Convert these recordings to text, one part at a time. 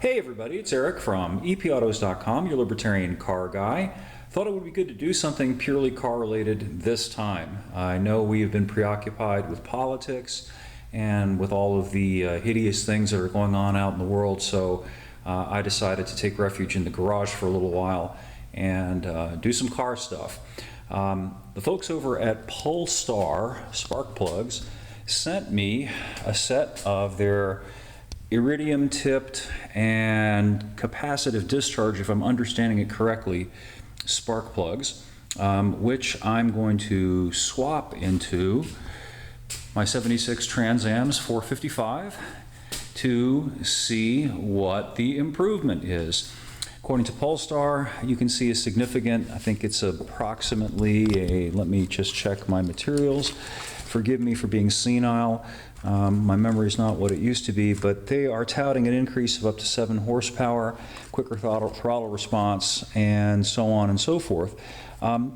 Hey everybody, it's Eric from epautos.com, your libertarian car guy. Thought it would be good to do something purely car related this time. I know we have been preoccupied with politics and with all of the hideous things that are going on out in the world, so I decided to take refuge in the garage for a little while and do some car stuff. The folks over at Pulstar spark plugs sent me a set of their iridium tipped and capacitive discharge, if I'm understanding it correctly, spark plugs, which I'm going to swap into my 76 Trans Am's 455 to see what the improvement is. According to Pulstar, you can see a significant, I think it's approximately let me just check my materials. Forgive me for being senile. My memory is not what it used to be, but they are touting an increase of up to 7 horsepower, quicker throttle response, and so on and so forth.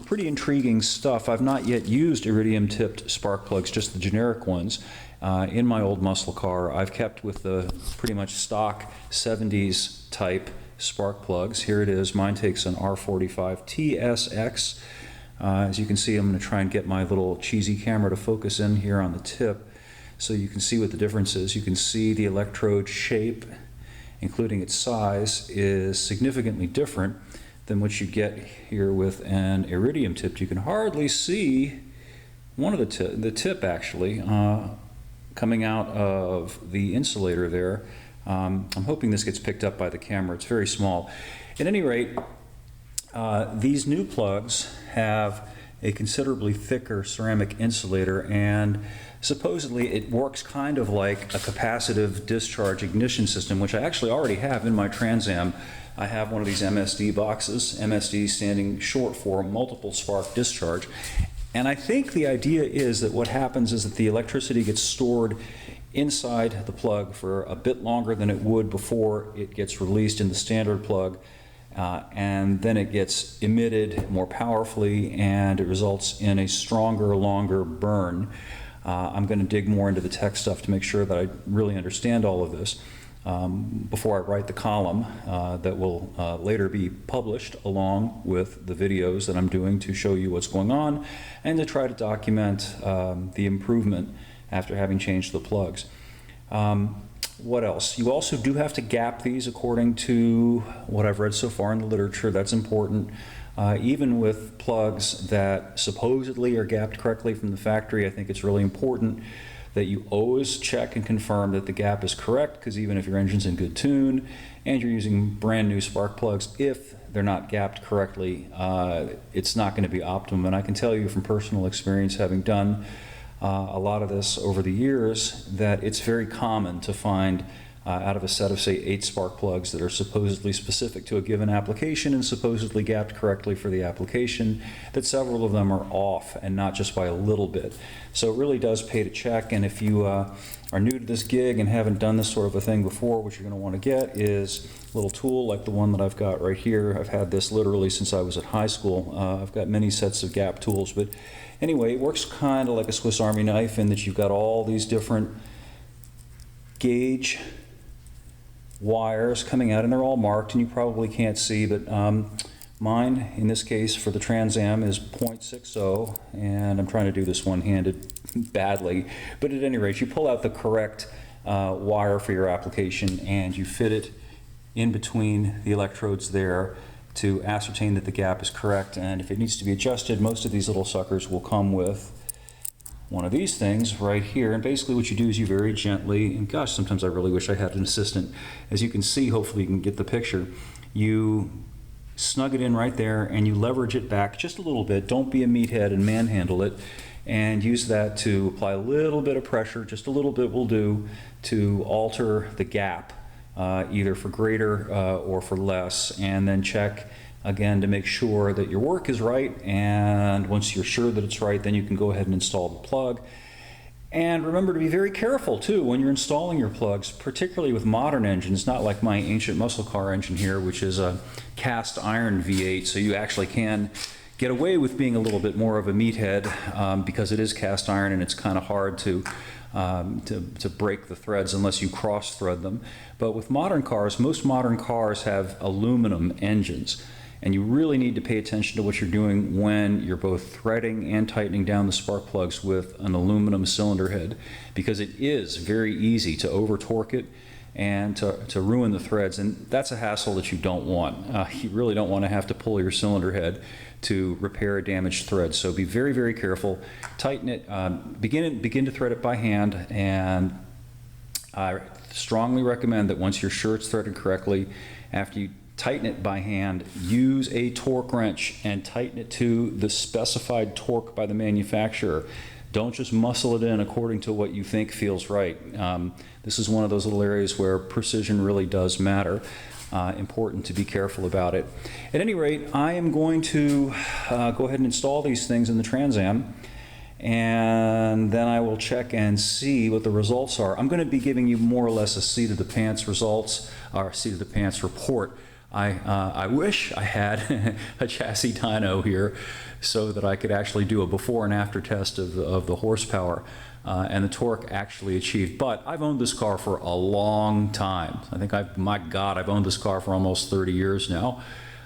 Pretty intriguing stuff. I've not yet used iridium-tipped spark plugs, just the generic ones, in my old muscle car. I've kept with the pretty much stock 70s type spark plugs. Here it is. Mine takes an R45 TSX. As you can see, I'm going to try and get my little cheesy camera to focus in here on the tip so you can see what the difference is. You can see the electrode shape, including its size, is significantly different than what you get here with an iridium tip. You can hardly see one of the tip actually coming out of the insulator there. I'm hoping this gets picked up by the camera. It's very small. At any rate, these new plugs have a considerably thicker ceramic insulator, and supposedly it works kind of like a capacitive discharge ignition system, which I actually already have in my Trans Am. I have one of these MSD boxes, MSD standing short for multiple spark discharge. And I think the idea is that what happens is that the electricity gets stored inside the plug for a bit longer than it would before it gets released in the standard plug. And then it gets emitted more powerfully, and it results in a stronger, longer burn. I'm going to dig more into the tech stuff to make sure that I really understand all of this before I write the column that will later be published along with the videos that I'm doing to show you what's going on and to try to document the improvement after having changed the plugs. What else? You also do have to gap these according to what I've read so far in the literature. That's important. Even with plugs that supposedly are gapped correctly from the factory, I think it's really important that you always check and confirm that the gap is correct, because even if your engine's in good tune and you're using brand new spark plugs, if they're not gapped correctly, it's not going to be optimum. And I can tell you from personal experience, having done a lot of this over the years, that it's very common to find out of a set of, say, 8 spark plugs that are supposedly specific to a given application and supposedly gapped correctly for the application, that several of them are off, and not just by a little bit. So it really does pay to check, and if you are new to this gig and haven't done this sort of a thing before, what you're going to want to get is a little tool like the one that I've got right here. I've had this literally since I was at high school. I've got many sets of gap tools, but anyway, it works kind of like a Swiss Army knife in that you've got all these different gauge wires coming out, and they're all marked, and you probably can't see, but mine, in this case for the Trans Am, is 0.60, and I'm trying to do this one-handed badly, but at any rate, you pull out the correct wire for your application and you fit it in between the electrodes there to ascertain that the gap is correct. And if it needs to be adjusted, most of these little suckers will come with one of these things right here, and basically what you do is you very gently, and gosh, sometimes I really wish I had an assistant. As you can see, hopefully you can get the picture, you snug it in right there and you leverage it back just a little bit. Don't be a meathead and manhandle it, and use that to apply a little bit of pressure, just a little bit will do, to alter the gap, either for greater or for less, and then check again to make sure that your work is right. And once you're sure that it's right, then you can go ahead and install the plug. And remember to be very careful too when you're installing your plugs, particularly with modern engines, not like my ancient muscle car engine here, which is a cast iron V8, so you actually can get away with being a little bit more of a meathead because it is cast iron and it's kind of hard to to break the threads unless you cross thread them. But with modern cars, most modern cars have aluminum engines. And you really need to pay attention to what you're doing when you're both threading and tightening down the spark plugs with an aluminum cylinder head, because it is very easy to over torque it and to ruin the threads, and that's a hassle that you don't want. You really don't want to have to pull your cylinder head to repair a damaged thread. So be very, very careful. Tighten it, begin to thread it by hand, and I strongly recommend that once you're sure it's threaded correctly, after you tighten it by hand, use a torque wrench and tighten it to the specified torque by the manufacturer. Don't just muscle it in according to what you think feels right. This is one of those little areas where precision really does matter. Important to be careful about it. At any rate, I am going to go ahead and install these things in the Trans Am, and then I will check and see what the results are. I'm going to be giving you more or less a seat of the pants results, or seat of the pants report. I wish I had a chassis dyno here so that I could actually do a before and after test of the horsepower and the torque actually achieved. But I've owned this car for a long time. I think my God, I've owned this car for almost 30 years now.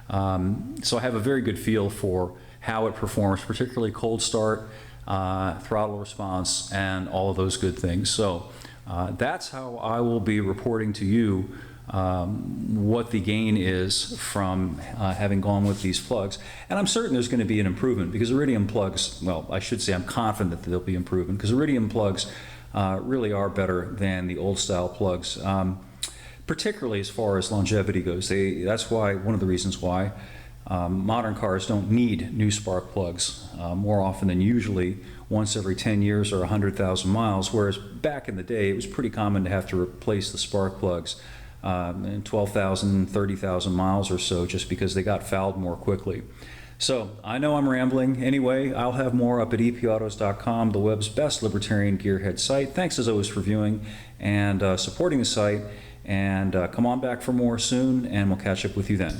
So I have a very good feel for how it performs, particularly cold start, throttle response, and all of those good things. So that's how I will be reporting to you what the gain is from having gone with these plugs. And I'm certain there's going to be an improvement, because iridium plugs, well, I should say I'm confident that there'll be improvement, because iridium plugs really are better than the old style plugs, particularly as far as longevity goes. That's why, one of the reasons why modern cars don't need new spark plugs more often than usually once every 10 years or 100,000 miles, whereas back in the day it was pretty common to have to replace the spark plugs 12,000, 30,000 miles or so, just because they got fouled more quickly. So I know I'm rambling. Anyway, I'll have more up at epautos.com, the web's best libertarian gearhead site. Thanks as always for viewing and supporting the site, and come on back for more soon, and we'll catch up with you then.